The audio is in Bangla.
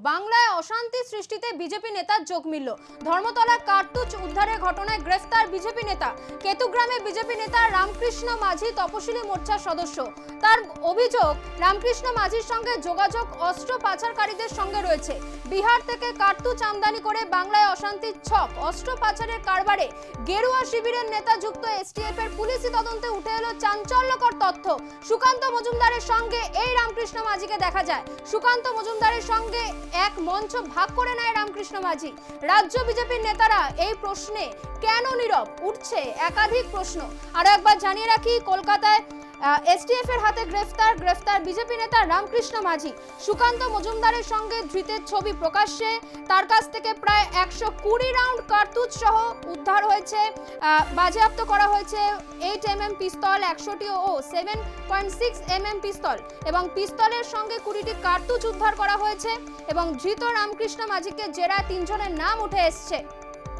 বাংলায় অশান্তি সৃষ্টিতে বিজেপি নেতার যোগ মিলল। ধর্মতলা কার্তুজ উদ্ধারের ঘটনায় গ্রেফতার বিজেপি নেতা। কেতুগ্রামে বিজেপি নেতা রামকৃষ্ণ মাঝি তপশিলি মোর্চার সদস্য। তার অভিযোগ, রামকৃষ্ণ মাঝির সঙ্গে যোগাযোগ অস্ত্র পাচারকারীদের সঙ্গে রয়েছে। বিহার থেকে কার্তুজ আমদানি করে বাংলায় অশান্তির ছক। অস্ত্র পাচারের কারবারে গেরুয়া শিবিরের নেতা যুক্ত এসটিএফ এর পুলিশি তদন্তে উঠে এলো চাঞ্চল্যকর তথ্য। সুকান্ত মজুমদারের সঙ্গে এই রামকৃষ্ণ মাঝিকে দেখা যায়। সুকান্ত মজুমদারের সঙ্গে এক মঞ্চ ভাগ করে নেয় রামকৃষ্ণ মাঝি। রাজ্য বিজেপির নেতারা এই প্রশ্নে কেন নীরব? উঠছে একাধিক প্রশ্ন। আরো একবার জানিয়ে রাখি, কলকাতায় এসটিএফ এর হাতে গ্রেফতার বিজেপি নেতা রামকৃষ্ণ মাঝি। সুকান্ত মজুমদারের সঙ্গে ধৃতের ছবি প্রকাশ্যে। তার কাছ থেকে প্রায় 120 রাউন্ড কার্তুজ সহ উদ্ধার হয়েছে, বাজেয়াপ্ত করা হয়েছে 8mm পিস্তল, 100টি ও 7.6mm পিস্তল এবং পিস্তলের সঙ্গে 20টি কার্তুজ উদ্ধার করা হয়েছে এবং ধৃত রামকৃষ্ণ মাঝিকে জেরায় 3 জনের নাম উঠে এসছে।